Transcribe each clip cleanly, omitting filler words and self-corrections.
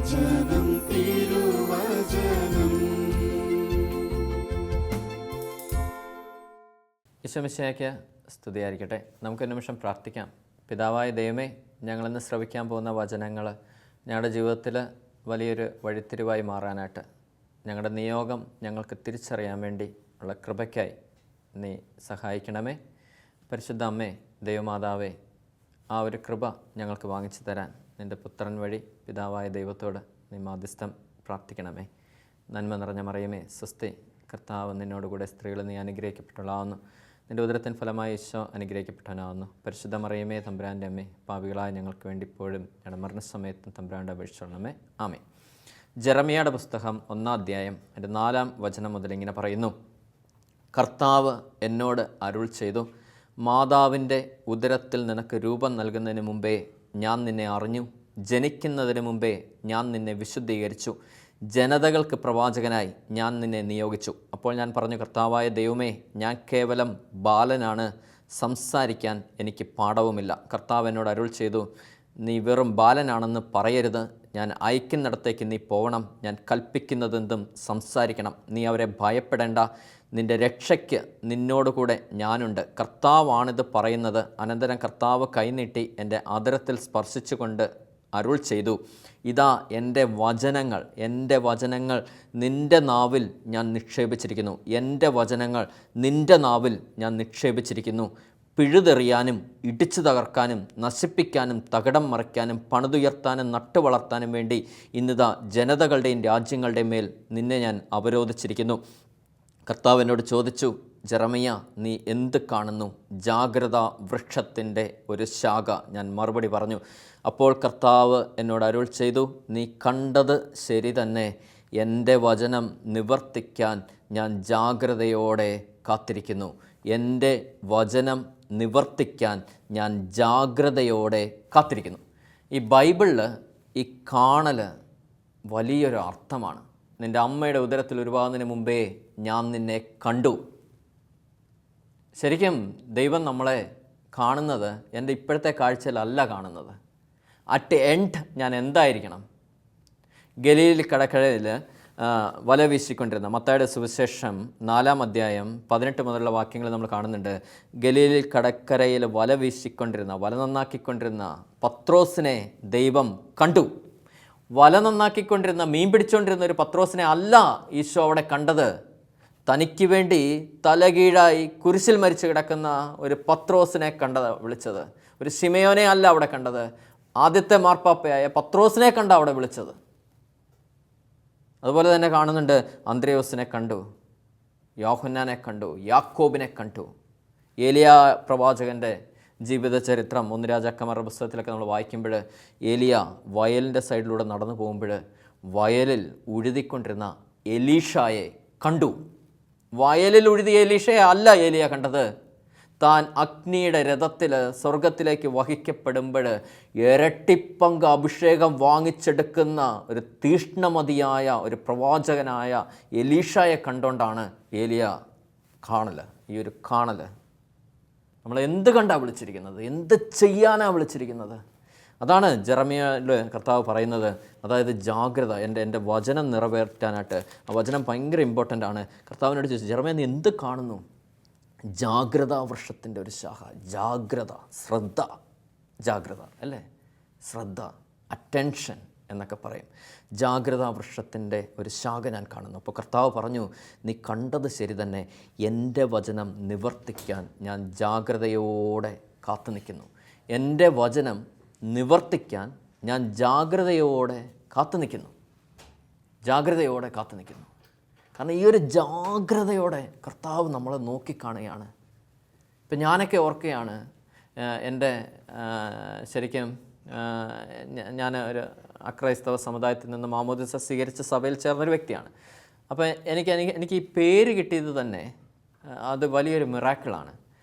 തിരുവചനം തിരുവചനം. ഈശോമിശിഹായ്ക്ക് സ്തുതിയായിരിക്കട്ടെ. നമുക്കൊരു നിമിഷം പ്രാർത്ഥിക്കാം. പിതാവായ ദൈവമേ, ഞങ്ങളിന്ന് ശ്രവിക്കാൻ പോകുന്ന വചനങ്ങൾ ഞങ്ങളുടെ ജീവിതത്തിൽ വലിയൊരു വഴിത്തിരിവായി മാറാനായിട്ട്, ഞങ്ങളുടെ നിയോഗം ഞങ്ങൾക്ക് തിരിച്ചറിയാൻ വേണ്ടി ഉള്ള കൃപയ്ക്കായി നീ സഹായിക്കണമേ. പരിശുദ്ധ അമ്മേ, ദൈവമാതാവേ, ആ ഒരു കൃപ ഞങ്ങൾക്ക് വാങ്ങിച്ചു തരാൻ നിൻ്റെ പുത്രൻ വഴി പിതാവായ ദൈവത്തോട് നീ മാധ്യസ്ഥം പ്രാർത്ഥിക്കണമേ. നന്മ നിറഞ്ഞ മറിയമേ, സ്വസ്തി, കർത്താവ് നിന്നോടുകൂടെ സ്ത്രീകൾ നീ അനുഗ്രഹിക്കപ്പെട്ടുള്ളാവുന്നു. നിൻ്റെ ഉദരത്തിൻ ഫലമായി ഈശോ അനുഗ്രഹിക്കപ്പെട്ടവനാവുന്നു. പരിശുദ്ധ മറിയമേ, തമ്പുരാൻ്റെ അമ്മേ, പാപികളായ ഞങ്ങൾക്ക് വേണ്ടി ഇപ്പോഴും ഞങ്ങളുടെ മരണസമയത്തും തമ്പുരാൻ്റെ അപേക്ഷിച്ചുള്ളമേ. ആമേ. ജെറമിയയുടെ പുസ്തകം 1-ാം അധ്യായം അതിൻ്റെ 4-ാം വചനം മുതൽ ഇങ്ങനെ പറയുന്നു: കർത്താവ് എന്നോട് അരുൾ ചെയ്തു, മാതാവിൻ്റെ ഉദരത്തിൽ നിനക്ക് രൂപം നൽകുന്നതിന് മുമ്പേ ഞാൻ നിന്നെ അറിഞ്ഞു, ജനിക്കുന്നതിന് മുമ്പേ ഞാൻ നിന്നെ വിശുദ്ധീകരിച്ചു, ജനതകൾക്ക് പ്രവാചകനായി ഞാൻ നിന്നെ നിയോഗിച്ചു. അപ്പോൾ ഞാൻ പറഞ്ഞു, കർത്താവായ ദൈവമേ, ഞാൻ കേവലം ബാലനാണ്, സംസാരിക്കാൻ എനിക്ക് പാടവുമില്ല. കർത്താവ് എന്നോട് അരുൾ ചെയ്തു, നീ വെറും ബാലനാണെന്ന് പറയരുത്. ഞാൻ അയക്കുന്നിടത്തേക്ക് നീ പോകണം. ഞാൻ കൽപ്പിക്കുന്നതെന്തും സംസാരിക്കണം. നീ അവരെ ഭയപ്പെടേണ്ട. നിൻ്റെ രക്ഷയ്ക്ക് നിന്നോടുകൂടെ ഞാനുണ്ട്. കർത്താവാണിത് പറയുന്നത്. അനന്തരം കർത്താവ് കൈനീട്ടി എൻ്റെ അധരത്തിൽ സ്പർശിച്ചുകൊണ്ട് അരുൾ ചെയ്തു, ഇതാ എൻ്റെ വചനങ്ങൾ നിൻ്റെ നാവിൽ ഞാൻ നിക്ഷേപിച്ചിരിക്കുന്നു. എൻ്റെ വചനങ്ങൾ നിൻ്റെ നാവിൽ ഞാൻ നിക്ഷേപിച്ചിരിക്കുന്നു. പിഴുതെറിയാനും ഇടിച്ചു തകർക്കാനും നശിപ്പിക്കാനും തകിടം മറിക്കാനും പണിതുയർത്താനും നട്ടു വളർത്താനും വേണ്ടി ഇന്നിതാ ജനതകളുടെയും രാജ്യങ്ങളുടെയും മേൽ നിന്നെ ഞാൻ അവരോധിച്ചിരിക്കുന്നു. കർത്താവ് എന്നോട് ചോദിച്ചു, ജെറമിയ, നീ എന്ത് കാണുന്നു? ജാഗ്രത വൃക്ഷത്തിൻ്റെ ഒരു ശാഖ. ഞാൻ മറുപടി പറഞ്ഞു. അപ്പോൾ കർത്താവ് എന്നോട് അരുൾ ചെയ്തു, നീ കണ്ടത് ശരി തന്നെ. എൻ്റെ വചനം നിവർത്തിക്കാൻ ഞാൻ ജാഗ്രതയോടെ കാത്തിരിക്കുന്നു. എൻ്റെ വചനം നിവർത്തിക്കാൻ ഞാൻ ജാഗ്രതയോടെ കാത്തിരിക്കുന്നു. ഈ ബൈബിളിൽ ഈ കാണൽ വലിയൊരു അർത്ഥമാണ്. നിൻ്റെ അമ്മയുടെ ഉദരത്തിൽ ഉരുവാകുന്നതിന് മുമ്പേ ഞാൻ നിന്നെ കണ്ടു. ശരിക്കും ദൈവം നമ്മളെ കാണുന്നത് എൻ്റെ ഇപ്പോഴത്തെ കാഴ്ചയിലല്ല കാണുന്നത്. അറ്റ് എൻഡ് ഞാൻ എന്തായിരിക്കണം? ഗലീൽ കടക്കരയിൽ വല വീശിക്കൊണ്ടിരുന്ന മത്തായിയുടെ സുവിശേഷം 4-ാം അധ്യായം 18 മുതലുള്ള വാക്യങ്ങൾ നമ്മൾ കാണുന്നുണ്ട്. ഗലീൽ കടക്കരയിൽ വല വീശിക്കൊണ്ടിരുന്ന, വല നന്നാക്കിക്കൊണ്ടിരുന്ന പത്രോസിനെ ദൈവം കണ്ടു. വല നന്നാക്കിക്കൊണ്ടിരുന്ന, മീൻ പിടിച്ചുകൊണ്ടിരുന്ന ഒരു പത്രോസിനെ അല്ല ഈശോ അവിടെ കണ്ടത്. തനിക്ക് വേണ്ടി തലകീഴായി കുരിശിൽ മരിച്ചു കിടക്കുന്ന ഒരു പത്രോസിനെ വിളിച്ചത്. ഒരു ശിമയോനെ അല്ല അവിടെ കണ്ടത്. ആദ്യത്തെ മാർപ്പാപ്പയായ പത്രോസിനെ കണ്ട അവിടെ വിളിച്ചത്. അതുപോലെ തന്നെ കാണുന്നുണ്ട്, അന്ത്രയോസിനെ കണ്ടു, യോഹന്നാനെ കണ്ടു, യാക്കോബിനെ കണ്ടു. ഏലിയ പ്രവാചകൻ്റെ ജീവിത ചരിത്രം 1 രാജാക്കന്മാരുടെ പുസ്തകത്തിലൊക്കെ നമ്മൾ വായിക്കുമ്പോൾ ഏലിയ വയലിൻ്റെ സൈഡിലൂടെ നടന്നു പോകുമ്പോൾ വയലിൽ ഉഴുതിക്കൊണ്ടിരുന്ന എലീഷായെ കണ്ടു. വയലിൽ ഉഴുതിയ എലീഷയെ അല്ല ഏലിയ കണ്ടത്. താൻ അഗ്നിയുടെ രഥത്തിൽ സ്വർഗത്തിലേക്ക് വഹിക്കപ്പെടുമ്പോൾ ഇരട്ടിപ്പങ്ക് അഭിഷേകം വാങ്ങിച്ചെടുക്കുന്ന ഒരു തീഷ്ണമതിയായ ഒരു പ്രവാചകനായ എലീഷായെ കണ്ടുകൊണ്ടാണ് ഏലിയ കാണൽ. ഈ ഒരു കാണൽ നമ്മൾ എന്ത് കണ്ടാണ് വിളിച്ചിരിക്കുന്നത്? എന്ത് ചെയ്യാനാണ് വിളിച്ചിരിക്കുന്നത്? അതാണ് ജെറമിയയിൽ കർത്താവ് പറയുന്നത്. അതായത് ജാഗ്രത. എൻ്റെ വചനം നിറവേറ്റാനായിട്ട് ആ വചനം ഭയങ്കര ഇമ്പോർട്ടൻ്റ് ആണ്. കർത്താവിനോട് ചോദിച്ചു, ജെറമിയ, നീ എന്ത് കാണുന്നു? ജാഗ്രതാ വൃക്ഷത്തിൻ്റെ ഒരു ശാഖ. ജാഗ്രത, ശ്രദ്ധ, ജാഗ്രത അല്ലേ? ശ്രദ്ധ, അറ്റൻഷൻ എന്നൊക്കെ പറയും. ജാഗ്രതാ വൃക്ഷത്തിൻ്റെ ഒരു ശാഖ ഞാൻ കാണുന്നു. അപ്പോൾ കർത്താവ് പറഞ്ഞു, നീ കണ്ടത് ശരി തന്നെ. എൻ്റെ വചനം നിവർത്തിക്കാൻ ഞാൻ ജാഗ്രതയോടെ കാത്തു നിൽക്കുന്നു. എൻ്റെ വചനം നിവർത്തിക്കാൻ ഞാൻ ജാഗ്രതയോടെ കാത്തു നിൽക്കുന്നു. ജാഗ്രതയോടെ കാത്തു നിൽക്കുന്നു. കാരണം ഈ ഒരു ജാഗ്രതയോടെ കർത്താവ് നമ്മളെ നോക്കിക്കാണുകയാണ്. ഇപ്പം ഞാനൊക്കെ ഓർക്കുകയാണ്, എൻ്റെ ശരിക്കും ഞാൻ ഒരു അക്രൈസ്തവ സമുദായത്തിൽ നിന്ന് മാമോദിസ സ്വീകരിച്ച സഭയിൽ ചേർന്നൊരു വ്യക്തിയാണ്. അപ്പോൾ എനിക്ക് ഈ പേര് കിട്ടിയത് തന്നെ അത് വലിയൊരു മിറാക്കിളാണ്.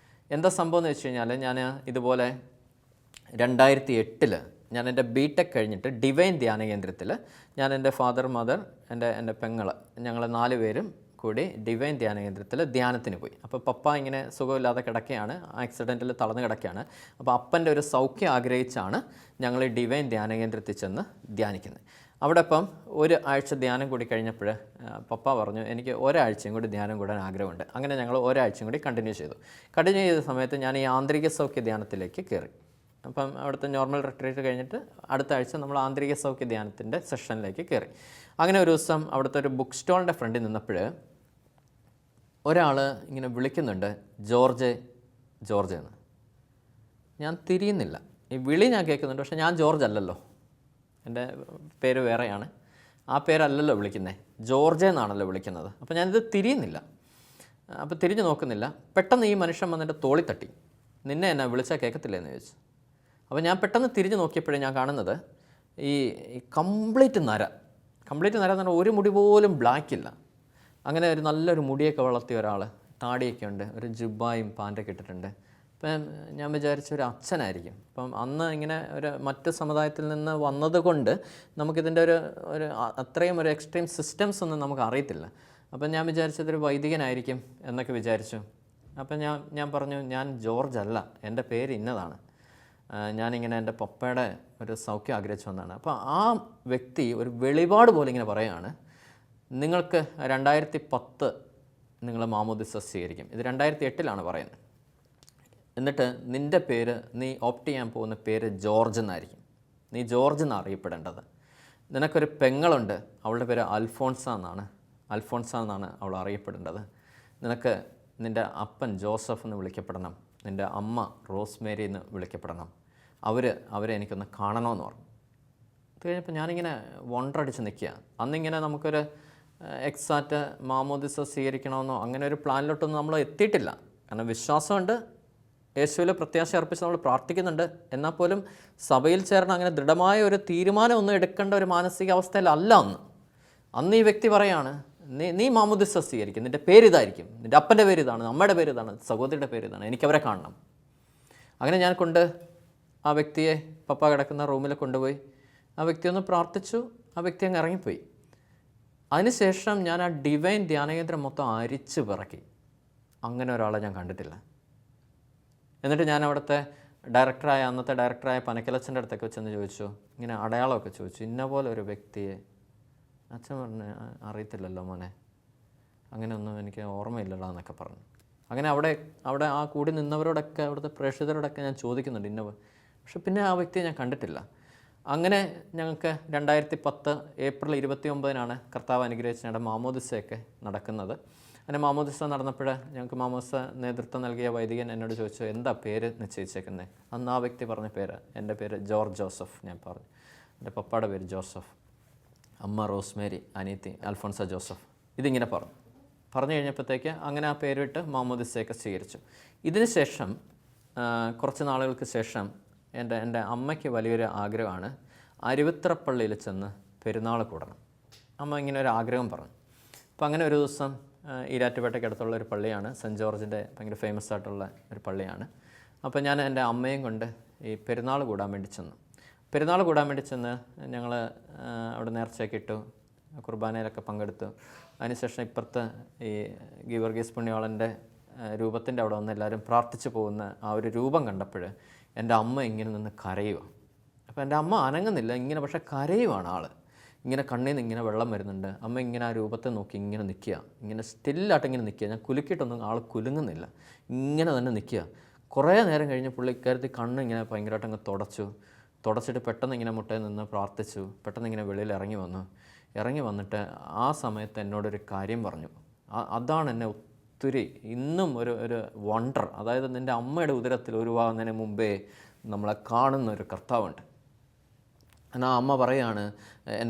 എന്താ സംഭവം എന്ന് വെച്ച് കഴിഞ്ഞാൽ, ഞാൻ ഇതുപോലെ 2008 ഞാൻ എൻ്റെ ബിടെക് കഴിഞ്ഞിട്ട് ഡിവൈൻ ധ്യാന കേന്ദ്രത്തിൽ ഞാൻ എൻ്റെ ഫാദർ, മദർ, എൻ്റെ പെങ്ങൾ, ഞങ്ങൾ 4 പേരും കൂടി ഡിവൈൻ ധ്യാന കേന്ദ്രത്തിൽ ധ്യാനത്തിന് പോയി. അപ്പോൾ പപ്പ ഇങ്ങനെ സുഖമില്ലാതെ കിടക്കുകയാണ്, ആക്സിഡൻറ്റിൽ തളർന്ന് കിടക്കുകയാണ്. അപ്പോൾ അപ്പൻ്റെ ഒരു സൗഖ്യം ആഗ്രഹിച്ചാണ് ഞങ്ങൾ ഡിവൈൻ ധ്യാന കേന്ദ്രത്തിൽ ചെന്ന് ധ്യാനിക്കുന്നത്. അവിടെ ഇപ്പം ഒരു ആഴ്ച ധ്യാനം കൂടി കഴിഞ്ഞപ്പോൾ പപ്പ പറഞ്ഞു എനിക്ക് ഒരാഴ്ചയും കൂടി ധ്യാനം കൂടാൻ ആഗ്രഹമുണ്ട്. അങ്ങനെ ഞങ്ങൾ ഒരാഴ്ചയും കൂടി കണ്ടിന്യൂ ചെയ്തു. കണ്ടിന്യൂ ചെയ്ത സമയത്ത് ഞാൻ ഈ ആന്തരിക സൗഖ്യ ധ്യാനത്തിലേക്ക് കയറി. അപ്പം അവിടുത്തെ നോർമൽ റിട്രീറ്റ് കഴിഞ്ഞിട്ട് അടുത്ത ആഴ്ച നമ്മൾ ആന്തരിക സൗഖ്യ ധ്യാനത്തിൻ്റെ സെഷനിലേക്ക് കയറി. അങ്ങനെ ഒരു ദിവസം അവിടുത്തെ ഒരു ബുക്ക് സ്റ്റോളിൻ്റെ ഫ്രണ്ടിൽ നിന്നപ്പോൾ ഒരാൾ ഇങ്ങനെ വിളിക്കുന്നുണ്ട്, ജോർജ് ജോർജ് എന്ന്. ഞാൻ തിരിയുന്നില്ല. ഈ വിളി ഞാൻ കേൾക്കുന്നുണ്ട്, പക്ഷേ ഞാൻ ജോർജ് അല്ലല്ലോ, എൻ്റെ പേര് വേറെയാണ്. ആ പേരല്ലല്ലോ വിളിക്കുന്നത്, ജോർജ് എന്നാണല്ലോ വിളിക്കുന്നത്. അപ്പോൾ ഞാനിത് തിരിയുന്നില്ല. അപ്പോൾ തിരിഞ്ഞു നോക്കുന്നില്ല. പെട്ടെന്ന് ഈ മനുഷ്യൻ വന്നിട്ട് തോളി തട്ടി, നിന്നെ എന്നാ വിളിച്ചാൽ കേൾക്കത്തില്ല എന്ന് ചോദിച്ചു. അപ്പോൾ ഞാൻ പെട്ടെന്ന് തിരിഞ്ഞു നോക്കിയപ്പോഴേ ഞാൻ കാണുന്നത് ഈ കംപ്ലീറ്റ് നര എന്ന് പറഞ്ഞാൽ ഒരു മുടി പോലും ബ്ലാക്കില്ല. അങ്ങനെ ഒരു നല്ലൊരു മുടിയൊക്കെ വളർത്തിയ ഒരാൾ, താടിയൊക്കെ ഉണ്ട്, ഒരു ജുബായും പാൻ്റൊക്കെ ഇട്ടിട്ടുണ്ട്. അപ്പം ഞാൻ വിചാരിച്ച ഒരു അച്ഛനായിരിക്കും. അപ്പം അന്ന് ഇങ്ങനെ ഒരു മറ്റ് സമുദായത്തിൽ നിന്ന് വന്നതുകൊണ്ട് നമുക്കിതിൻ്റെ ഒരു അത്രയും ഒരു എക്സ്ട്രീം സിസ്റ്റംസ് ഒന്നും നമുക്ക് അറിയത്തില്ല. അപ്പം ഞാൻ വിചാരിച്ചതൊരു വൈദികനായിരിക്കും എന്നൊക്കെ വിചാരിച്ചു. അപ്പം ഞാൻ പറഞ്ഞു, ഞാൻ ജോർജ് അല്ല, എൻ്റെ പേര് ഇന്നതാണ്, ഞാനിങ്ങനെ എൻ്റെ പപ്പയുടെ ഒരു സൗഖ്യം ആഗ്രഹിച്ചു വന്നതാണ്. അപ്പോൾ ആ വ്യക്തി ഒരു വെളിപാട് പോലെ ഇങ്ങനെ പറയുകയാണ്, നിങ്ങൾക്ക് 2010 നിങ്ങൾ മാമോദിസ സ്വീകരിക്കും. ഇത് 2008 പറയുന്നത്. എന്നിട്ട് നിൻ്റെ പേര്, നീ ഓപ്റ്റ് ചെയ്യാൻ പോകുന്ന പേര് ജോർജ് എന്നായിരിക്കും. നീ ജോർജ് എന്നാണ് അറിയപ്പെടേണ്ടത്. നിനക്കൊരു പെങ്ങളുണ്ട്, അവളുടെ പേര് അൽഫോൺസ എന്നാണ് അവൾ അറിയപ്പെടേണ്ടത്. നിനക്ക് നിൻ്റെ അപ്പൻ ജോസഫ് എന്ന് വിളിക്കപ്പെടണം, നിൻ്റെ അമ്മ റോസ്മേരി എന്ന് വിളിക്കപ്പെടണം. അവരെ എനിക്കൊന്ന് കാണണമെന്ന് പറഞ്ഞു. അത് കഴിഞ്ഞപ്പോൾ ഞാനിങ്ങനെ വണ്ടറടിച്ച് നിൽക്കുക. അന്നിങ്ങനെ നമുക്കൊരു എക്സാക്റ്റ് മാമോദിസ സ്വീകരിക്കണമെന്നോ അങ്ങനെ ഒരു പ്ലാനിലോട്ടൊന്നും നമ്മൾ എത്തിയിട്ടില്ല. കാരണം വിശ്വാസമുണ്ട്, യേശുവിൽ പ്രത്യാശ അർപ്പിച്ച് നമ്മൾ പ്രാർത്ഥിക്കുന്നുണ്ട്. എന്നാൽ പോലും സഭയിൽ ചേർന്ന് അങ്ങനെ ദൃഢമായ ഒരു തീരുമാനമൊന്നും എടുക്കേണ്ട ഒരു മാനസികാവസ്ഥയിലല്ല അന്ന് ഈ വ്യക്തി പറയാണ്, നീ മാമോദിസ സ്വീകരിക്കും, നിൻ്റെ പേര് ഇതായിരിക്കും, നിൻ്റെ അപ്പൻ്റെ പേര് ഇതാണ്, അമ്മയുടെ പേര് ഇതാണ്, സഹോദരിയുടെ പേര് ഇതാണ്, എനിക്കവരെ കാണണം. അങ്ങനെ ഞാൻ ആ വ്യക്തിയെ പപ്പ കിടക്കുന്ന റൂമിൽ കൊണ്ടുപോയി ആ വ്യക്തി ഒന്ന് പ്രാർത്ഥിച്ചു. ആ വ്യക്തി അങ്ങ് ഇറങ്ങിപ്പോയി. അതിനുശേഷം ഞാൻ ആ ഡിവൈൻ ധ്യാനകേന്ദ്രം മൊത്തം അരിച്ചു പിറക്കി. അങ്ങനെ ഒരാളെ ഞാൻ കണ്ടിട്ടില്ല. എന്നിട്ട് ഞാൻ അവിടുത്തെ അന്നത്തെ ഡയറക്ടറായ പനക്കലച്ചൻ്റെ അടുത്തൊക്കെ ചെന്ന് ചോദിച്ചു, ഇങ്ങനെ അടയാളമൊക്കെ ചോദിച്ചു, ഇന്ന പോലെ ഒരു വ്യക്തിയെ. അച്ഛൻ പറഞ്ഞു, അറിയത്തില്ലല്ലോ മോനെ, അങ്ങനെയൊന്നും എനിക്ക് ഓർമ്മയില്ലല്ലോ എന്നൊക്കെ പറഞ്ഞു. അങ്ങനെ അവിടെ ആ കൂടി നിന്നവരോടൊക്കെ, അവിടുത്തെ പ്രേക്ഷിതരോടൊക്കെ ഞാൻ ചോദിക്കുന്നുണ്ട് പക്ഷെ പിന്നെ ആ വ്യക്തിയെ ഞാൻ കണ്ടിട്ടില്ല. അങ്ങനെ ഞങ്ങൾക്ക് 2010 ഏപ്രിൽ 29 കർത്താവ് അനുഗ്രഹിച്ച് ഞങ്ങളുടെ മാമോദിസയൊക്കെ നടക്കുന്നത്. അങ്ങനെ മാമോദിസ നടന്നപ്പോൾ ഞങ്ങൾക്ക് മാമോദിസ നേതൃത്വം നൽകിയ വൈദികൻ എന്നോട് ചോദിച്ചു, എന്താ പേര് നിശ്ചയിച്ചേക്കുന്നത്? അന്ന് ആ വ്യക്തി പറഞ്ഞ പേര്, എൻ്റെ പേര് ജോർജ് ജോസഫ്. ഞാൻ പറഞ്ഞു, എൻ്റെ പപ്പയുടെ പേര് ജോസഫ്, അമ്മ റോസ്മേരി, അനിയത്തി അൽഫോൺസ ജോസഫ്. ഇതിങ്ങനെ പറഞ്ഞു കഴിഞ്ഞപ്പോഴത്തേക്ക് അങ്ങനെ ആ പേരിട്ട് മാമോദിസയൊക്കെ സ്വീകരിച്ചു. ഇതിന് ശേഷം കുറച്ച് നാളുകൾക്ക് ശേഷം എൻ്റെ അമ്മയ്ക്ക് വലിയൊരു ആഗ്രഹമാണ് അരുവിത്രപ്പള്ളിയിൽ ചെന്ന് പെരുന്നാൾ കൂടണം. അമ്മ ഇങ്ങനെ ഒരു ആഗ്രഹം പറഞ്ഞു. അപ്പോൾ അങ്ങനെ ഒരു ദിവസം ഈരാറ്റുപേട്ടയ്ക്ക് അടുത്തുള്ള ഒരു പള്ളിയാണ്, സെൻറ്റ് ജോർജിൻ്റെ ഭയങ്കര ഫേമസ് ആയിട്ടുള്ള ഒരു പള്ളിയാണ്. അപ്പോൾ ഞാൻ എൻ്റെ അമ്മയും കൊണ്ട് ഈ പെരുന്നാൾ കൂടാൻ വേണ്ടി ചെന്ന് ഞങ്ങൾ അവിടെ നേർച്ചയൊക്കെ ഇട്ടു, കുർബാനയിലൊക്കെ പങ്കെടുത്തു. അതിനുശേഷം ഇപ്പുറത്ത് ഈ ഗീവർഗീസ് പുണ്യാളൻ്റെ രൂപത്തിൻ്റെ അവിടെ വന്ന് എല്ലാവരും പ്രാർത്ഥിച്ചു പോകുന്ന ആ ഒരു രൂപം കണ്ടപ്പോൾ എൻ്റെ അമ്മ ഇങ്ങനെ നിന്ന് കരയുക. അപ്പോൾ എൻ്റെ അമ്മ അനങ്ങുന്നില്ല, ഇങ്ങനെ പക്ഷേ കരയുവാണ് ആൾ. ഇങ്ങനെ കണ്ണിൽ നിന്ന് ഇങ്ങനെ വെള്ളം വരുന്നുണ്ട്. അമ്മ ഇങ്ങനെ ആ രൂപത്തെ നോക്കി ഇങ്ങനെ നിൽക്കുക, ഇങ്ങനെ സ്റ്റില്ലായിട്ട് ഇങ്ങനെ നിൽക്കുക. ഞാൻ കുലുക്കിയിട്ടൊന്നും ആൾ കുലുങ്ങുന്നില്ല, ഇങ്ങനെ തന്നെ നിൽക്കുക. കുറേ നേരം കഴിഞ്ഞ് പുള്ളിക്കാരത്തി കണ്ണ് ഇങ്ങനെ ഭയങ്കരമായിട്ട് അങ്ങ് തുടച്ചിട്ട് പെട്ടെന്ന് ഇങ്ങനെ മുട്ടയിൽ നിന്ന് പ്രാർത്ഥിച്ചു. പെട്ടെന്ന് ഇങ്ങനെ വെളിയിൽ ഇറങ്ങി വന്നിട്ട് ആ സമയത്ത് എന്നോടൊരു കാര്യം പറഞ്ഞു. അതാണ് എന്നെ ഒത്തിരി ഇന്നും ഒരു വണ്ടർ. അതായത് നിൻ്റെ അമ്മയുടെ ഉദരത്തിൽ ഉരുവാകുന്നതിന് മുമ്പേ നമ്മളെ കാണുന്ന ഒരു കർത്താവുണ്ട്. എന്നാൽ അമ്മ പറയാണ്,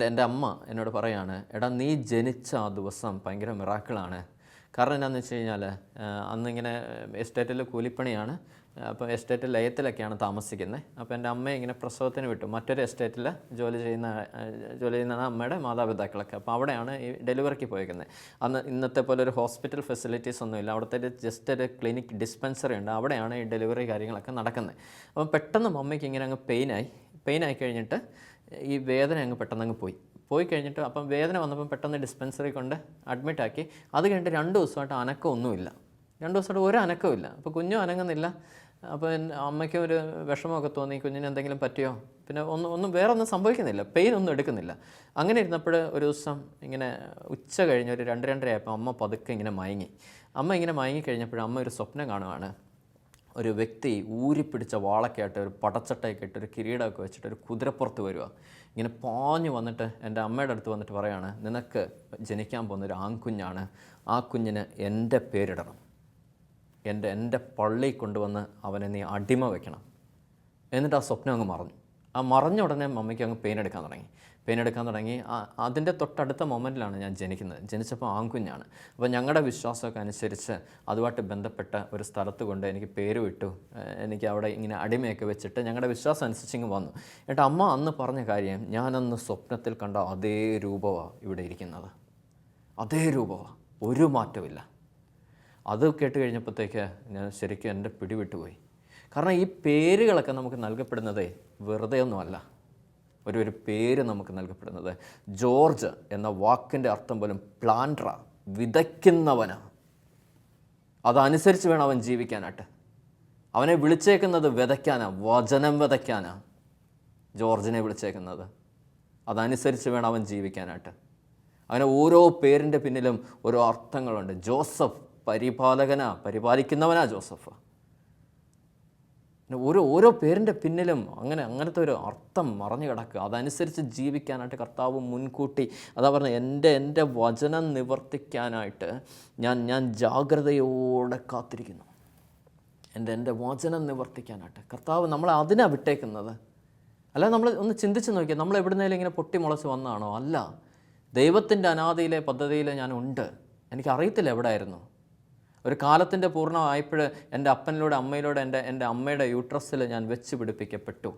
എൻ്റെ അമ്മ എന്നോട് പറയാണ്, എടാ നീ ജനിച്ച ആ ദിവസം ഭയങ്കര മിറാക്കിളാണ്. കാരണം എന്താണെന്ന് വെച്ച് കഴിഞ്ഞാൽ അന്നിങ്ങനെ എസ്റ്റേറ്റിൽ കൂലിപ്പണിയാണ്. അപ്പോൾ എസ്റ്റേറ്റ് ലയത്തിലൊക്കെയാണ് താമസിക്കുന്നത്. അപ്പോൾ എൻ്റെ അമ്മയെ ഇങ്ങനെ പ്രസവത്തിന് വിട്ടു. മറ്റൊരു എസ്റ്റേറ്റിൽ ജോലി ചെയ്യുന്ന അമ്മയുടെ മാതാപിതാക്കളൊക്കെ. അപ്പോൾ അവിടെയാണ് ഈ ഡെലിവറിക്ക് പോയിരിക്കുന്നത്. അന്ന് ഇന്നത്തെ പോലെ ഒരു ഹോസ്പിറ്റൽ ഫെസിലിറ്റീസ് ഒന്നുമില്ല. അവിടുത്തെ ജസ്റ്റ് ഒരു ക്ലിനിക് ഡിസ്പെൻസറി ഉണ്ട്. അവിടെയാണ് ഈ ഡെലിവറി കാര്യങ്ങളൊക്കെ നടക്കുന്നത്. അപ്പം പെട്ടെന്ന് അമ്മയ്ക്ക് ഇങ്ങനെ അങ്ങ് പെയിനായി കഴിഞ്ഞിട്ട് ഈ വേദന അങ്ങ് പെട്ടെന്ന് പോയി കഴിഞ്ഞിട്ട് അപ്പം വേദന വന്നപ്പം പെട്ടെന്ന് ഡിസ്പെൻസറി കൊണ്ട് അഡ്മിറ്റാക്കി. അത് കഴിഞ്ഞിട്ട് 2 ദിവസമായിട്ട് അനക്കമൊന്നുമില്ല. 2 ദിവസമായിട്ട് ഒരു അനക്കമില്ല. അപ്പോൾ കുഞ്ഞും അനങ്ങുന്നില്ല, അപ്പോൾ അമ്മയ്ക്ക് ഒരു വിഷമമൊക്കെ തോന്നി, കുഞ്ഞിന് എന്തെങ്കിലും പറ്റിയോ, പിന്നെ ഒന്നും വേറെ ഒന്നും സംഭവിക്കുന്നില്ല, പെയിൻ ഒന്നും എടുക്കുന്നില്ല. അങ്ങനെ ഇരുന്നപ്പോൾ ഒരു ദിവസം ഇങ്ങനെ ഉച്ച കഴിഞ്ഞ് ഒരു 2-2:30 ആയപ്പോൾ അമ്മ പതുക്കെ ഇങ്ങനെ മയങ്ങി. അമ്മ ഇങ്ങനെ മയങ്ങി കഴിഞ്ഞപ്പോൾ അമ്മ ഒരു സ്വപ്നം കാണുവാണ്. ഒരു വ്യക്തി ഊരിപ്പിടിച്ച വാളൊക്കെ ആയിട്ട്, ഒരു പടച്ചട്ടയൊക്കെ ഇട്ട്, ഒരു കിരീടമൊക്കെ വെച്ചിട്ട് ഒരു കുതിരപ്പുറത്ത് വരിക. ഇങ്ങനെ പാഞ്ഞു വന്നിട്ട് എൻ്റെ അമ്മയുടെ അടുത്ത് വന്നിട്ട് പറയുകയാണ്, നിനക്ക് ജനിക്കാൻ പോകുന്ന ഒരു ആൺകുഞ്ഞാണ്, ആ കുഞ്ഞിന് എൻ്റെ പേരിടണം, എൻ്റെ പള്ളിയിൽ കൊണ്ടുവന്ന് അവനെ നീ അടിമ വെക്കണം. എന്നിട്ട് ആ സ്വപ്നം അങ്ങ് മറഞ്ഞു. ആ മറഞ്ഞ ഉടനെ അമ്മയ്ക്ക് അങ്ങ് പെയിൻ എടുക്കാൻ തുടങ്ങി. അതിൻ്റെ തൊട്ടടുത്ത മൊമെൻറ്റിലാണ് ഞാൻ ജനിച്ചപ്പോൾ ആൺകുഞ്ഞാണ്. അപ്പോൾ ഞങ്ങളുടെ വിശ്വാസമൊക്കെ അനുസരിച്ച് അതുമായിട്ട് ബന്ധപ്പെട്ട ഒരു സ്ഥലത്ത് കൊണ്ട് എനിക്ക് പേര് വിട്ടു. എനിക്ക് അവിടെ ഇങ്ങനെ അടിമയൊക്കെ വെച്ചിട്ട് ഞങ്ങളുടെ വിശ്വാസം അനുസരിച്ച് ഇങ്ങ് വന്നു. എന്നിട്ട് അമ്മ അന്ന് പറഞ്ഞ കാര്യം, ഞാനന്ന് സ്വപ്നത്തിൽ കണ്ട അതേ രൂപമാണ് ഇവിടെ ഇരിക്കുന്നത്, അതേ രൂപമാണ്, ഒരു മാറ്റമില്ല. അത് കേട്ട് കഴിഞ്ഞപ്പോഴത്തേക്ക് ഞാൻ ശരിക്കും എൻ്റെ പിടിവിട്ടുപോയി. കാരണം ഈ പേരുകളൊക്കെ നമുക്ക് നൽകപ്പെടുന്നതേ വെറുതെ ഒന്നുമല്ല. ഒരു പേര് നമുക്ക് നൽകപ്പെടുന്നത്, ജോർജ് എന്ന വാക്കിൻ്റെ അർത്ഥം പോലും പ്ലാന്ററ, വിതയ്ക്കുന്നവനാണ്. അതനുസരിച്ച് വേണം അവൻ ജീവിക്കാനായിട്ട്. അവനെ വിളിച്ചേക്കുന്നത് വിതയ്ക്കാനാണ്, വചനം വിതയ്ക്കാനാണ് ജോർജിനെ വിളിച്ചേക്കുന്നത്. അതനുസരിച്ച് വേണം അവൻ ജീവിക്കാനായിട്ട്. അങ്ങനെ ഓരോ പേരിൻ്റെ പിന്നിലും ഓരോ അർത്ഥങ്ങളുണ്ട്. ജോസഫ് പരിപാലിക്കുന്നവനാ ജോസഫ്. ഓരോ പേരിൻ്റെ പിന്നിലും അങ്ങനത്തെ ഒരു അർത്ഥം മറഞ്ഞു കിടക്കുക. അതനുസരിച്ച് ജീവിക്കാനായിട്ട് കർത്താവ് മുൻകൂട്ടി, അതാ പറഞ്ഞത്, എൻ്റെ വചനം നിവർത്തിക്കാനായിട്ട് ഞാൻ ജാഗ്രതയോടെ കാത്തിരിക്കുന്നു. എൻ്റെ വചനം നിവർത്തിക്കാനായിട്ട് കർത്താവ് നമ്മളെ അതിനാണ് വിട്ടേക്കുന്നത്. അല്ല, നമ്മൾ ഒന്ന് ചിന്തിച്ച് നോക്കിയാൽ നമ്മൾ എവിടുന്നേലും ഇങ്ങനെ പൊട്ടിമുളച്ച് വന്നാണോ? അല്ല, ദൈവത്തിൻ്റെ അനാദിയിലെ പദ്ധതിയിൽ ഞാനുണ്ട്. എനിക്കറിയത്തില്ല എവിടെയായിരുന്നു. ഒരു കാലത്തിൻ്റെ പൂർണ്ണമായപ്പോൾ എൻ്റെ അപ്പനിലൂടെ അമ്മയിലൂടെ എൻ്റെ അമ്മയുടെ യൂട്രസിൽ ഞാൻ വെച്ച് പിടിപ്പിക്കപ്പെട്ടു.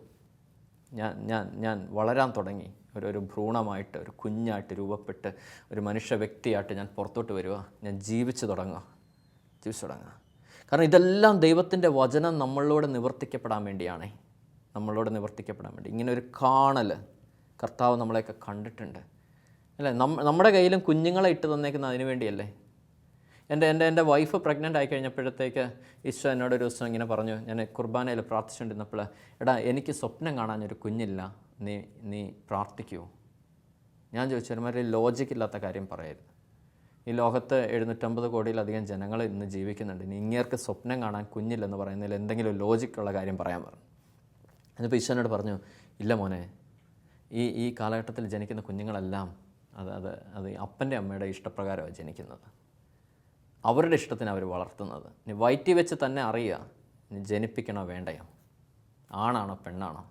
ഞാൻ വളരാൻ തുടങ്ങി. ഒരു ഭ്രൂണമായിട്ട്, ഒരു കുഞ്ഞായിട്ട് രൂപപ്പെട്ട് ഒരു മനുഷ്യ വ്യക്തിയായിട്ട് ഞാൻ പുറത്തോട്ട് വരിക. ഞാൻ ജീവിച്ചു തുടങ്ങുക. കാരണം ഇതെല്ലാം ദൈവത്തിൻ്റെ വചനം നമ്മളോട് നിവർത്തിക്കപ്പെടാൻ വേണ്ടിയാണേ. ഇങ്ങനെ ഒരു കാണൽ കർത്താവ് നമ്മളെയൊക്കെ കണ്ടിട്ടുണ്ട് അല്ലേ? നമ്മുടെ കയ്യിലും കുഞ്ഞുങ്ങളെ ഇട്ട് തന്നേക്കുന്നത് അതിന് വേണ്ടിയല്ലേ? എൻ്റെ വൈഫ് പ്രഗ്നൻ്റ് ആയി കഴിഞ്ഞപ്പോഴത്തേക്ക് ഈശോ എന്നോട് ഒരു ദിവസം ഇങ്ങനെ പറഞ്ഞു, ഞാൻ കുർബാനയിൽ പ്രാർത്ഥിച്ചുകൊണ്ടിരുന്നപ്പോൾ, എടാ എനിക്ക് സ്വപ്നം കാണാനൊരു കുഞ്ഞില്ല, നീ പ്രാർത്ഥിക്കുമോ? ഞാൻ ചോദിച്ചു, ഒരുമാതിരി ലോജിക്കില്ലാത്ത കാര്യം പറയരുത്. ഈ ലോകത്ത് 750 കോടിയിലധികം ജനങ്ങൾ ഇന്ന് ജീവിക്കുന്നുണ്ട്. ഇനി ഇങ്ങേർക്ക് സ്വപ്നം കാണാൻ കുഞ്ഞില്ലെന്ന് പറയുന്നതിൽ എന്തെങ്കിലും ലോജിക്കുള്ള കാര്യം പറയാൻ പറഞ്ഞു. എന്നിപ്പോൾ ഈശോ എന്നോട് പറഞ്ഞു, ഇല്ല മോനെ, ഈ കാലഘട്ടത്തിൽ ജനിക്കുന്ന കുഞ്ഞുങ്ങളെല്ലാം അത് അപ്പൻ്റെ അമ്മയുടെ ഇഷ്ടപ്രകാരമാണ് ജനിക്കുന്നത്. അവരുടെ ഇഷ്ടത്തിന് അവർ വളർത്തുന്നത്. നീ വയറ്റി വെച്ച് തന്നെ അറിയുക, നീ ജനിപ്പിക്കണോ വേണ്ടയോ, ആണാണോ പെണ്ണാണോ.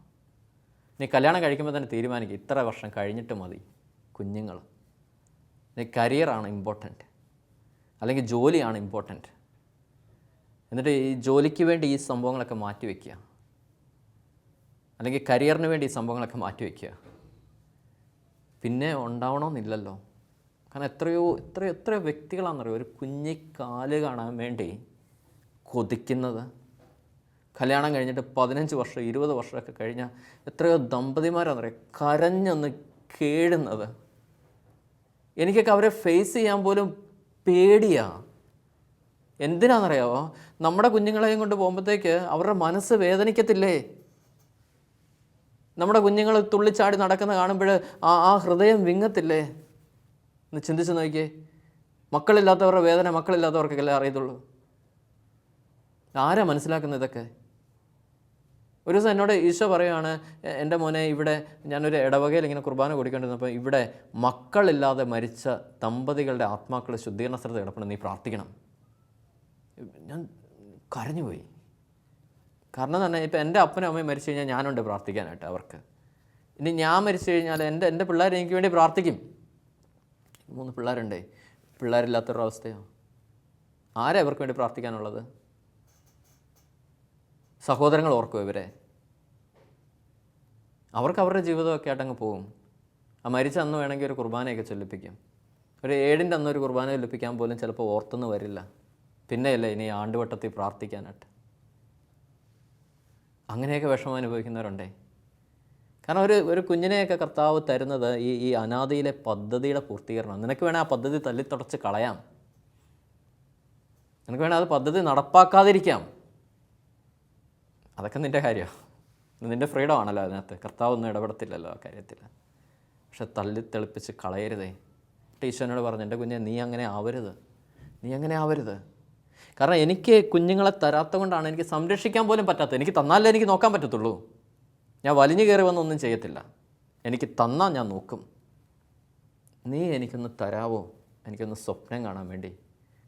നീ കല്യാണം കഴിക്കുമ്പോൾ തന്നെ തീരുമാനിക്കുക, ഇത്ര വർഷം കഴിഞ്ഞിട്ട് മതി കുഞ്ഞുങ്ങൾ. നീ കരിയറാണ് ഇമ്പോർട്ടൻറ്റ്, അല്ലെങ്കിൽ ജോലിയാണ് ഇമ്പോർട്ടൻറ്റ്. എന്നിട്ട് ഈ ജോലിക്ക് വേണ്ടി ഈ സംഭവങ്ങളൊക്കെ മാറ്റിവെക്കുക, അല്ലെങ്കിൽ കരിയറിന് വേണ്ടി ഈ സംഭവങ്ങളൊക്കെ മാറ്റിവെക്കുക. പിന്നെ ഉണ്ടാവണമെന്നില്ലല്ലോ. കാരണം എത്രയോ വ്യക്തികളാണെന്നറിയോ ഒരു കുഞ്ഞിക്കാല് കാണാൻ വേണ്ടി കൊതിക്കുന്നത്. കല്യാണം കഴിഞ്ഞിട്ട് 15 വർഷം 20 വർഷമൊക്കെ കഴിഞ്ഞാൽ എത്രയോ ദമ്പതിമാരാണെന്നറിയോ കരഞ്ഞൊന്ന് കേഴുന്നത്. എനിക്കൊക്കെ അവരെ ഫേസ് ചെയ്യാൻ പോലും പേടിയാണ്. എന്തിനാണെന്നറിയാമോ? നമ്മുടെ കുഞ്ഞുങ്ങളെയും കൊണ്ട് പോകുമ്പോഴത്തേക്ക് അവരുടെ മനസ്സ് വേദനിക്കത്തില്ലേ? നമ്മുടെ കുഞ്ഞുങ്ങൾ തുള്ളിച്ചാടി നടക്കുന്ന കാണുമ്പോൾ ആ ഹൃദയം വിങ്ങത്തില്ലേ? ഒന്ന് ചിന്തിച്ച് നോക്കിയേ. മക്കളില്ലാത്തവരുടെ വേദന മക്കളില്ലാത്തവർക്കൊക്കെ അറിയത്തുള്ളൂ. ആരാ മനസ്സിലാക്കുന്നത് ഇതൊക്കെ? ഒരു ദിവസം എന്നോട് ഈശോ പറയുകയാണ്, എൻ്റെ മോനെ, ഇവിടെ ഞാനൊരു ഇടവകയിൽ ഇങ്ങനെ കുർബാന കൊടുക്കേണ്ടിരുന്നപ്പോൾ ഇവിടെ മക്കളില്ലാതെ മരിച്ച ദമ്പതികളുടെ ആത്മാക്കൾ ശുദ്ധീകരണ സ്ഥലത്ത് കിടപ്പുണ്ട്, നീ പ്രാർത്ഥിക്കണം. ഞാൻ കരഞ്ഞുപോയി. കാരണം എന്ന് പറഞ്ഞാൽ ഇപ്പം എൻ്റെ അപ്പനും അമ്മയും മരിച്ചു കഴിഞ്ഞാൽ ഞാനുണ്ട് പ്രാർത്ഥിക്കാനായിട്ട് അവർക്ക്. ഇനി ഞാൻ മരിച്ചു കഴിഞ്ഞാൽ എൻ്റെ പിള്ളേർ എനിക്ക് വേണ്ടി പ്രാർത്ഥിക്കും. 3 പിള്ളേരുണ്ടേ, പിള്ളേരില്ലാത്തൊരു അവസ്ഥയോ? ആരാ ഇവർക്ക് വേണ്ടി പ്രാർത്ഥിക്കാനുള്ളത്? സഹോദരങ്ങൾ ഓർക്കും ഇവരെ. അവർക്ക് അവരുടെ ജീവിതമൊക്കെ ആയിട്ടങ്ങ് പോകും. ആ മരിച്ച അന്ന് വേണമെങ്കിൽ ഒരു കുർബാനയൊക്കെ ചൊല്ലിപ്പിക്കും. ഒരു 7-ൻ്റെ അന്നൊരു കുർബാന ചൊല്ലിപ്പിക്കാൻ പോലും ചിലപ്പോൾ ഓർത്തൊന്നും വരില്ല. പിന്നെയല്ലേ ഇനി ആണ്ടുവട്ടത്തിൽ പ്രാർത്ഥിക്കാനായിട്ട്. അങ്ങനെയൊക്കെ വിഷമം അനുഭവിക്കുന്നവരുണ്ടേ. കാരണം ഒരു കുഞ്ഞിനെയൊക്കെ കർത്താവ് തരുന്നത് ഈ അനാദിയിലെ പദ്ധതിയുടെ പൂർത്തീകരണം. നിനക്ക് വേണേൽ ആ പദ്ധതി തല്ലിത്തുടച്ച് കളയാം, നിനക്ക് വേണേൽ അത് പദ്ധതി നടപ്പാക്കാതിരിക്കാം. അതൊക്കെ നിൻ്റെ കാര്യമാണ്, നിൻ്റെ ഫ്രീഡം ആണല്ലോ അതിനകത്ത്. കർത്താവ് ഒന്നും ഇടപെടത്തില്ലല്ലോ ആ കാര്യത്തിൽ. പക്ഷെ തള്ളി തെളിപ്പിച്ച് കളയരുതേ. ഈശോനോട് പറഞ്ഞു, എൻ്റെ കുഞ്ഞെ നീ അങ്ങനെ ആവരുത്. കാരണം എനിക്ക് കുഞ്ഞുങ്ങളെ തരാത്ത കൊണ്ടാണ് എനിക്ക് സംരക്ഷിക്കാൻ പോലും പറ്റാത്തത്. എനിക്ക് തന്നാലേ എനിക്ക് നോക്കാൻ പറ്റത്തുള്ളൂ. ഞാൻ വലിഞ്ഞു കയറി വന്നൊന്നും ചെയ്യത്തില്ല. എനിക്ക് തന്നാൽ ഞാൻ നോക്കും. നീ എനിക്കൊന്ന് തരാവോ, എനിക്കൊന്ന് സ്വപ്നം കാണാൻ വേണ്ടി.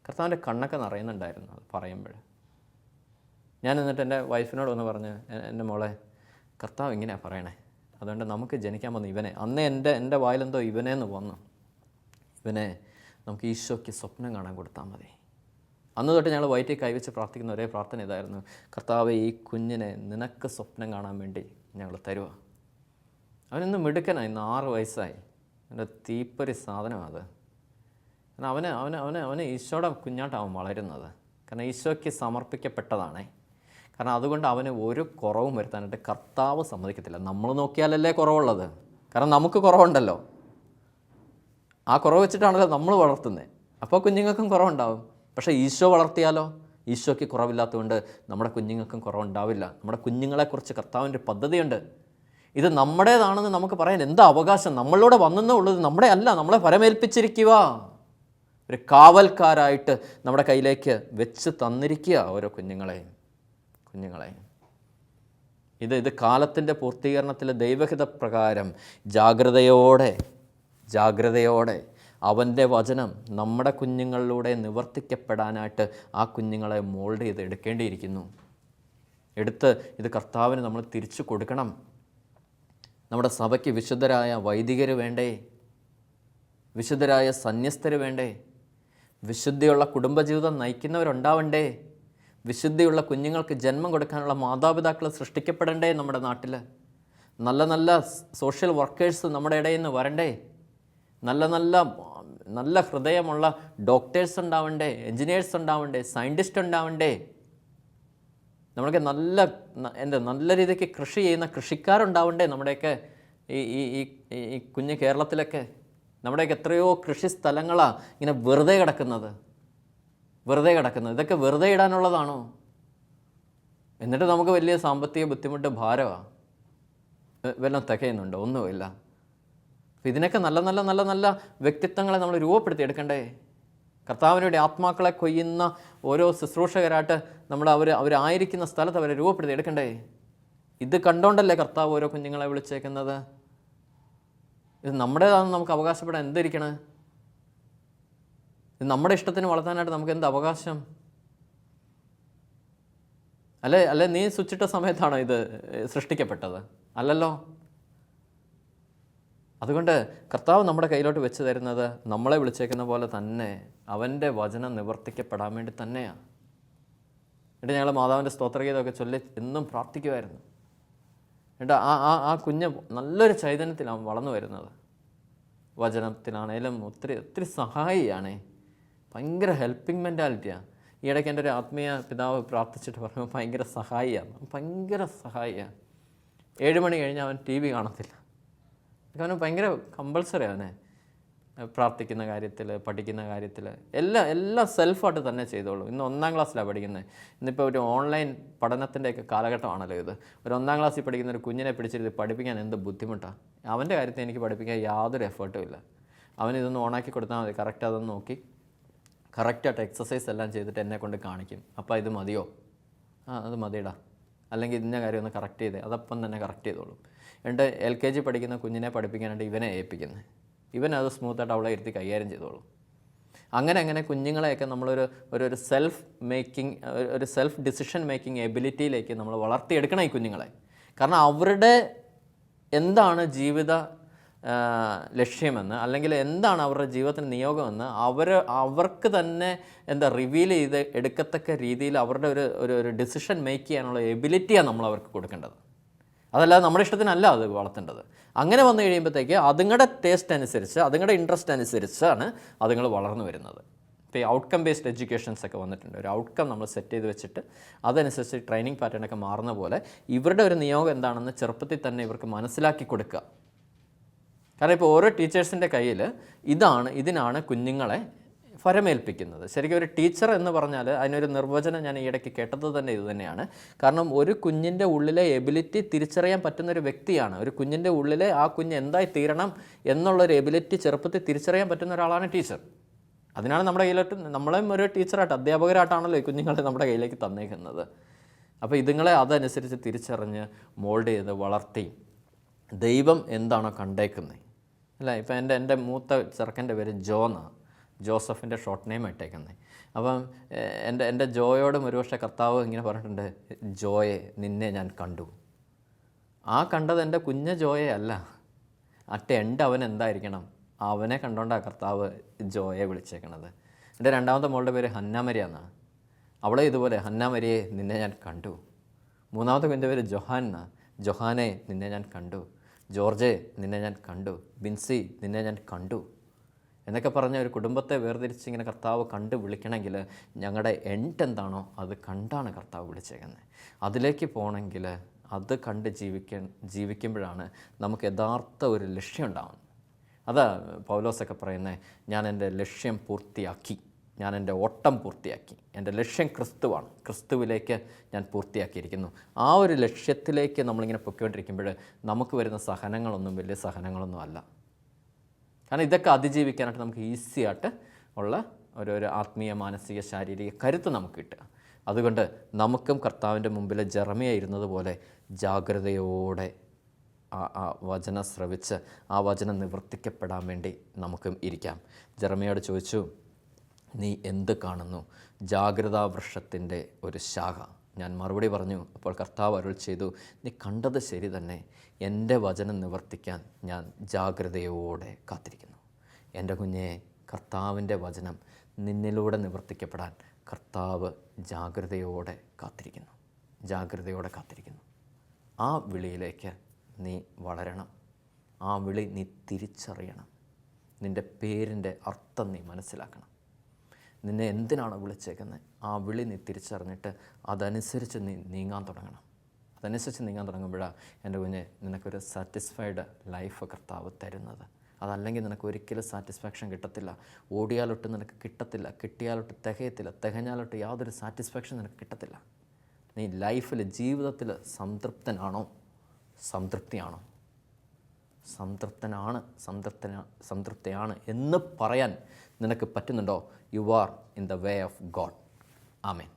കർത്താവിൻ്റെ കണ്ണൊക്കെ നിറയുന്നുണ്ടായിരുന്നു അത് പറയുമ്പോൾ. ഞാൻ എന്നിട്ട് എൻ്റെ വൈഫിനോട് ഒന്ന് പറഞ്ഞ്, എൻ്റെ മോളെ, കർത്താവ് ഇങ്ങനെയാണ് പറയണേ, അതുകൊണ്ട് നമുക്ക് ജനിക്കാൻ വന്നു ഇവനെ, അന്നേ എൻ്റെ വായിലെന്തോ ഇവനേന്ന് വന്നു, ഇവനെ നമുക്ക് ഈശോയ്ക്ക് സ്വപ്നം കാണാൻ കൊടുത്താൽ മതി. അന്ന് തൊട്ട് ഞങ്ങൾ വയറ്റിൽ കൈവച്ച് പ്രാർത്ഥിക്കുന്ന ഒരേ പ്രാർത്ഥന ഇതായിരുന്നു, കർത്താവ് ഈ കുഞ്ഞിനെ നിനക്ക് സ്വപ്നം കാണാൻ വേണ്ടി ഞങ്ങൾ തരുക. അവനിന്ന് മിടുക്കനായി, ഇന്ന് 6 വയസ്സായി. എൻ്റെ തീപ്പൊരി സാധനമാണ് അത്. കാരണം അവന് ഈശോയുടെ കുഞ്ഞാട്ടാവും വളരുന്നത്. കാരണം ഈശോയ്ക്ക് സമർപ്പിക്കപ്പെട്ടതാണേ. കാരണം അതുകൊണ്ട് അവന് ഒരു കുറവും വരുത്താനായിട്ട് കർത്താവ് സമ്മതിക്കത്തില്ല. നമ്മൾ നോക്കിയാലല്ലേ കുറവുള്ളത്. കാരണം നമുക്ക് കുറവുണ്ടല്ലോ, ആ കുറവ് വെച്ചിട്ടാണല്ലോ നമ്മൾ വളർത്തുന്നത്. അപ്പോൾ കുഞ്ഞുങ്ങൾക്കും കുറവുണ്ടാവും. പക്ഷേ ഈശോ വളർത്തിയാലോ, ഈശോയ്ക്ക് കുറവില്ലാത്തതുകൊണ്ട് നമ്മുടെ കുഞ്ഞുങ്ങൾക്കും കുറവുണ്ടാവില്ല. നമ്മുടെ കുഞ്ഞുങ്ങളെക്കുറിച്ച് കർത്താവിൻ്റെ പദ്ധതിയുണ്ട്. ഇത് നമ്മുടേതാണെന്ന് നമുക്ക് പറയാൻ എന്താ അവകാശം? നമ്മളിലൂടെ വന്നെന്നേ ഉള്ളത്, നമ്മുടെ അല്ല, നമ്മളെ പരമേൽപ്പിച്ചിരിക്കുക. ഒരു കാവൽക്കാരായിട്ട് നമ്മുടെ കയ്യിലേക്ക് വെച്ച് തന്നിരിക്കുക ഓരോ കുഞ്ഞുങ്ങളെ. ഇത് കാലത്തിൻ്റെ പൂർത്തീകരണത്തിൽ ദൈവഹിത പ്രകാരം ജാഗ്രതയോടെ അവൻ്റെ വചനം നമ്മുടെ കുഞ്ഞുങ്ങളിലൂടെ നിവർത്തിക്കപ്പെടാനായിട്ട് ആ കുഞ്ഞുങ്ങളെ മോൾഡ് ചെയ്ത് എടുക്കേണ്ടിയിരിക്കുന്നു. ഇത് കർത്താവിന് നമ്മൾ തിരിച്ചു കൊടുക്കണം. നമ്മുടെ സഭയ്ക്ക് വിശുദ്ധരായ വൈദികർ വേണ്ടേ? വിശുദ്ധരായ സന്യസ്തർ വേണ്ടേ? വിശുദ്ധിയുള്ള കുടുംബജീവിതം നയിക്കുന്നവരുണ്ടാവണ്ടേ? വിശുദ്ധിയുള്ള കുഞ്ഞുങ്ങൾക്ക് ജന്മം കൊടുക്കാനുള്ള മാതാപിതാക്കൾ സൃഷ്ടിക്കപ്പെടണ്ടേ നമ്മുടെ നാട്ടിൽ? നല്ല സോഷ്യൽ വർക്കേഴ്സ് നമ്മുടെ ഇടയിൽ നിന്ന് വരണ്ടേ? നല്ല ഹൃദയമുള്ള ഡോക്ടേഴ്സ് ഉണ്ടാവണ്ടേ? എൻജിനീയേഴ്സ് ഉണ്ടാവണ്ടേ? സയൻറ്റിസ്റ്റ് ഉണ്ടാവണ്ടേ? നമ്മളൊക്കെ നല്ല രീതിക്ക് കൃഷി ചെയ്യുന്ന കൃഷിക്കാരുണ്ടാവണ്ടേ? നമ്മുടെയൊക്കെ ഈ കുഞ്ഞ് കേരളത്തിലൊക്കെ നമ്മുടെയൊക്കെ എത്രയോ കൃഷി സ്ഥലങ്ങളാണ് ഇങ്ങനെ വെറുതെ കിടക്കുന്നത്. ഇതൊക്കെ വെറുതെ ഇടാനുള്ളതാണോ? എന്നിട്ട് നമുക്ക് വലിയ സാമ്പത്തിക ബുദ്ധിമുട്ട്, ഭാരമാണ്. വല്ലതും തികയുന്നുണ്ടോ? ഒന്നുമില്ല. അപ്പോൾ ഇതിനൊക്കെ നല്ല വ്യക്തിത്വങ്ങളെ നമ്മൾ രൂപപ്പെടുത്തി എടുക്കണ്ടേ? കർത്താവിനുവേണ്ടി ആത്മാക്കളെ കൊയ്യുന്ന ഓരോ ശുശ്രൂഷകരായിട്ട് അവരായിരിക്കുന്ന സ്ഥലത്ത് അവരെ രൂപപ്പെടുത്തി എടുക്കണ്ടേ? ഇത് കണ്ടോണ്ടല്ലേ കർത്താവ് ഓരോ കുഞ്ഞുങ്ങളെ വിളിച്ചേക്കുന്നത്? ഇത് നമ്മുടേതാണെന്ന് നമുക്ക് അവകാശപ്പെടാൻ എന്തിരിക്കണേ? ഇത് നമ്മുടെ ഇഷ്ടത്തിന് വളർത്താനായിട്ട് നമുക്ക് എന്ത് അവകാശം? അല്ലേ നീ സ്വിച്ചിട്ട സമയത്താണോ ഇത് സൃഷ്ടിക്കപ്പെട്ടത്? അല്ലല്ലോ. അതുകൊണ്ട് കർത്താവ് നമ്മുടെ കയ്യിലോട്ട് വെച്ച് തരുന്നത് നമ്മളെ വിളിച്ചേക്കുന്ന പോലെ തന്നെ അവൻ്റെ വചനം നിവർത്തിക്കപ്പെടാൻ വേണ്ടി തന്നെയാണ്. എന്നിട്ട് ഞങ്ങൾ മാതാവിൻ്റെ സ്തോത്രഗീതമൊക്കെ ചൊല്ലി എന്നും പ്രാർത്ഥിക്കുമായിരുന്നു. എന്നിട്ട് ആ കുഞ്ഞ് നല്ലൊരു ചൈതന്യത്തിലാണ് വളർന്നു വരുന്നത്. വചനത്തിലാണേലും ഒത്തിരി സഹായിയാണേ. ഭയങ്കര ഹെൽപ്പിംഗ് മെൻറ്റാലിറ്റിയാണ്. ഈ ഇടയ്ക്ക് എൻ്റെ ഒരു ആത്മീയ പിതാവ് പ്രാർത്ഥിച്ചിട്ട് പറയുമ്പോൾ ഭയങ്കര സഹായിയാണ്. 7 മണി കഴിഞ്ഞ് അവൻ TV കാണത്തില്ല. അവന് ഭയങ്കര കമ്പൾസറി. അവനെ പ്രാർത്ഥിക്കുന്ന കാര്യത്തിൽ, പഠിക്കുന്ന കാര്യത്തിൽ എല്ലാം സെൽഫായിട്ട് തന്നെ ചെയ്തോളൂ. ഇന്ന് 1ാം ക്ലാസ്സിലാണ് പഠിക്കുന്നത്. ഇന്നിപ്പോൾ ഒരു ഓൺലൈൻ പഠനത്തിൻ്റെയൊക്കെ കാലഘട്ടമാണല്ലോ ഇത്. ഒരു 1ാം ക്ലാസ്സിൽ പഠിക്കുന്ന ഒരു കുഞ്ഞിനെ പിടിച്ചിട്ട് പഠിപ്പിക്കാൻ എന്ത് ബുദ്ധിമുട്ടാണ്. അവൻ്റെ കാര്യത്തിൽ എനിക്ക് പഠിപ്പിക്കാൻ യാതൊരു എഫേർട്ടും ഇല്ല. അവനിതൊന്ന് ഓണാക്കി കൊടുത്താൽ മതി. കറക്റ്റ് അതൊന്ന് നോക്കി കറക്റ്റായിട്ട് എക്സസൈസ് എല്ലാം ചെയ്തിട്ട് എന്നെ കൊണ്ട് കാണിക്കും. അപ്പോൾ ഇത് മതിയോ? അത് മതിയിടാ. അല്ലെങ്കിൽ ഇതിൻ്റെ കാര്യം ഒന്ന് കറക്റ്റ് ചെയ്തേ, അതപ്പം തന്നെ കറക്റ്റ് ചെയ്തോളും. എന്നിട്ട് LKG പഠിക്കുന്ന കുഞ്ഞിനെ പഠിപ്പിക്കാനായിട്ട് ഇവനെ ഏൽപ്പിക്കുന്നത്. ഇവനത് സ്മൂത്തായിട്ട് അവളെ ഇരുത്തി കൈകാര്യം ചെയ്തോളും. അങ്ങനെ കുഞ്ഞുങ്ങളെയൊക്കെ നമ്മളൊരു സെൽഫ് ഡിസിഷൻ മേക്കിംഗ് എബിലിറ്റിയിലേക്ക് നമ്മൾ വളർത്തിയെടുക്കണം ഈ കുഞ്ഞുങ്ങളെ. കാരണം അവരുടെ എന്താണ് ജീവിത ലക്ഷ്യമെന്ന്, അല്ലെങ്കിൽ എന്താണ് അവരുടെ ജീവിതത്തിന് നിയോഗമെന്ന് അവർക്ക് തന്നെ റിവീൽ ചെയ്ത് എടുക്കത്തക്ക രീതിയിൽ അവരുടെ ഒരു ഡിസിഷൻ മേക്ക് ചെയ്യാനുള്ള എബിലിറ്റിയാണ് നമ്മൾ അവർക്ക് കൊടുക്കേണ്ടത്. അതല്ലാതെ നമ്മുടെ ഇഷ്ടത്തിനല്ല അത് വളർത്തേണ്ടത്. അങ്ങനെ വന്നു കഴിയുമ്പോഴത്തേക്ക് അതുങ്ങളുടെ ടേസ്റ്റ് അനുസരിച്ച്, അതുങ്ങളുടെ ഇൻട്രസ്റ്റ് അനുസരിച്ചാണ് അതുങ്ങൾ വളർന്നു വരുന്നത്. ഇപ്പോൾ ഈ ഔട്ട്കം ബേസ്ഡ് എഡ്യൂക്കേഷൻസ് ഒക്കെ വന്നിട്ടുണ്ട്. ഒരു ഔട്ട്കം നമ്മൾ സെറ്റ് ചെയ്ത് വെച്ചിട്ട് അതനുസരിച്ച് ട്രെയിനിങ് പാറ്റേണൊക്കെ മാറുന്ന പോലെ ഇവരുടെ ഒരു നിയോഗം എന്താണെന്ന് ചെറുപ്പത്തിൽ തന്നെ ഇവർക്ക് മനസ്സിലാക്കി കൊടുക്കുക. കാരണം ഇപ്പോൾ ഓരോ ടീച്ചേഴ്സിൻ്റെ കയ്യിൽ ഇതിനാണ് കുഞ്ഞുങ്ങളെ ഫരമേൽപ്പിക്കുന്നത്. ശരിക്കും ഒരു ടീച്ചർ എന്ന് പറഞ്ഞാൽ അതിനൊരു നിർവചനം ഞാൻ ഈയിടയ്ക്ക് കേട്ടത് തന്നെ ഇത് തന്നെയാണ്. കാരണം ഒരു കുഞ്ഞിൻ്റെ ഉള്ളിലെ എബിലിറ്റി തിരിച്ചറിയാൻ പറ്റുന്നൊരു വ്യക്തിയാണ്. ഒരു കുഞ്ഞിൻ്റെ ഉള്ളിലെ ആ കുഞ്ഞ് എന്തായി തീരണം എന്നുള്ളൊരു എബിലിറ്റി ചെറുപ്പത്തിൽ തിരിച്ചറിയാൻ പറ്റുന്ന ഒരാളാണ് ടീച്ചർ. അതിനാണ് നമ്മുടെ കയ്യിലോട്ട് നമ്മളെയും ഒരു ടീച്ചറായിട്ട് അധ്യാപകരായിട്ടാണല്ലോ ഈ കുഞ്ഞുങ്ങളെ നമ്മുടെ കയ്യിലേക്ക് തന്നേക്കുന്നത്. അപ്പോൾ ഇതുങ്ങളെ അതനുസരിച്ച് തിരിച്ചറിഞ്ഞ് മോൾഡ് ചെയ്ത് വളർത്തി ദൈവം എന്താണോ കണ്ടേക്കുന്നത് അല്ല. ഇപ്പം എൻ്റെ മൂത്ത ചെറുക്കൻ്റെ പേര് ജോന്നാണ്, ജോസഫിൻ്റെ ഷോർട്ട് നെയിം ഇട്ടേക്കുന്നത്. അപ്പം എൻ്റെ ജോയോടും ഒരുപക്ഷെ കർത്താവ് ഇങ്ങനെ പറഞ്ഞിട്ടുണ്ട്, ജോയെ നിന്നെ ഞാൻ കണ്ടു. ആ കണ്ടത് എൻ്റെ കുഞ്ഞ ജോയെ അല്ല, അവൻ എന്തായിരിക്കണം, അവനെ കണ്ടോണ്ടാണ് കർത്താവ് ജോയെ വിളിച്ചേക്കണത്. എൻ്റെ രണ്ടാമത്തെ മോളുടെ പേര് ഹന്നാമരിയ എന്നാണ്. അവളെ ഇതുപോലെ ഹന്നാമരിയെ നിന്നെ ഞാൻ കണ്ടു. മൂന്നാമത്തെ കുഞ്ഞിൻ്റെ പേര് ജൊഹാൻ എന്നാണ്. ജൊഹാനെ നിന്നെ ഞാൻ കണ്ടു. ജോർജെ നിന്നെ ഞാൻ കണ്ടു. ബിൻസി നിന്നെ ഞാൻ കണ്ടു എന്നൊക്കെ പറഞ്ഞ ഒരു കുടുംബത്തെ വേർതിരിച്ച് ഇങ്ങനെ കർത്താവ് കണ്ട് വിളിക്കണമെങ്കിൽ ഞങ്ങളുടെ എന്താണോ അത് കണ്ടാണ് കർത്താവ് വിളിച്ചേക്കുന്നത്. അതിലേക്ക് പോകണമെങ്കിൽ അത് കണ്ട് ജീവിക്കുമ്പോഴാണ് നമുക്ക് യഥാർത്ഥ ഒരു ലക്ഷ്യം ഉണ്ടാവുന്നത്. അതാ പൗലോസൊക്കെ പറയുന്നത്, ഞാൻ എൻ്റെ ലക്ഷ്യം പൂർത്തിയാക്കി, ഞാൻ എൻ്റെ ഓട്ടം പൂർത്തിയാക്കി, എൻ്റെ ലക്ഷ്യം ക്രിസ്തുവാണ്, ക്രിസ്തുവിലേക്ക് ഞാൻ പൂർത്തിയാക്കിയിരിക്കുന്നു. ആ ഒരു ലക്ഷ്യത്തിലേക്ക് നമ്മളിങ്ങനെ പൊയ്ക്കൊണ്ടിരിക്കുമ്പോൾ നമുക്ക് വരുന്ന സഹനങ്ങളൊന്നും വലിയ സഹനങ്ങളൊന്നും അല്ല. കാരണം ഇതൊക്കെ അതിജീവിക്കാനായിട്ട് നമുക്ക് ഈസി ആയിട്ട് ഉള്ള ഒരു ആത്മീയ മാനസിക ശാരീരിക കരുത്ത് നമുക്ക് കിട്ടുക. അതുകൊണ്ട് നമുക്കും കർത്താവിൻ്റെ മുമ്പിൽ ജെറമിയ ഇരുന്നത് പോലെ ജാഗ്രതയോടെ ആ വചനം ശ്രവിച്ച് ആ വചനം നിവർത്തിക്കപ്പെടാൻ വേണ്ടി നമുക്കും ഇരിക്കാം. ജെറമിയോട് ചോദിച്ചു, നീ എന്ത് കാണുന്നു? ജാഗ്രതാ വൃക്ഷത്തിൻ്റെ ഒരു ശാഖ. ഞാൻ മറുപടി പറഞ്ഞു. അപ്പോൾ കർത്താവ് അരുൾ ചെയ്തു, നീ കണ്ടത് ശരി തന്നെ, എൻ്റെ വചനം നിവർത്തിക്കാൻ ഞാൻ ജാഗ്രതയോടെ കാത്തിരിക്കുന്നു. എൻ്റെ കുഞ്ഞെ, കർത്താവിൻ്റെ വചനം നിന്നിലൂടെ നിവർത്തിക്കപ്പെടാൻ കർത്താവ് ജാഗ്രതയോടെ കാത്തിരിക്കുന്നു, ജാഗ്രതയോടെ കാത്തിരിക്കുന്നു. ആ വിളിയിലേക്ക് നീ വളരണം. ആ വിളി നീ തിരിച്ചറിയണം. നിൻ്റെ പേരിൻ്റെ അർത്ഥം നീ മനസ്സിലാക്കണം. നിന്നെ എന്തിനാണ് വിളിച്ചേക്കുന്നത്? ആ വിളി നീ തിരിച്ചറിഞ്ഞിട്ട് അതനുസരിച്ച് നീ നീങ്ങാൻ തുടങ്ങണം. അതനുസരിച്ച് നീങ്ങാൻ തുടങ്ങുമ്പോഴാണ് എൻ്റെ കുഞ്ഞെ നിനക്കൊരു സാറ്റിസ്ഫൈഡ് ലൈഫ് കർത്താവ് തരുന്നത്. അതല്ലെങ്കിൽ നിനക്ക് ഒരിക്കലും സാറ്റിസ്ഫാക്ഷൻ കിട്ടത്തില്ല. ഓടിയാലൊട്ട് നിനക്ക് കിട്ടത്തില്ല, കിട്ടിയാലൊട്ട് തികയത്തില്ല, തികഞ്ഞാലൊട്ട് യാതൊരു സാറ്റിസ്ഫാക്ഷൻ നിനക്ക് കിട്ടത്തില്ല. നീ ലൈഫിൽ ജീവിതത്തിൽ സംതൃപ്തനാണോ? സംതൃപ്തിയാണോ? സംതൃപ്തിയാണ് എന്ന് പറയാൻ നിനക്ക് പറ്റുന്നുണ്ടോ? You are in the way of God. Amen.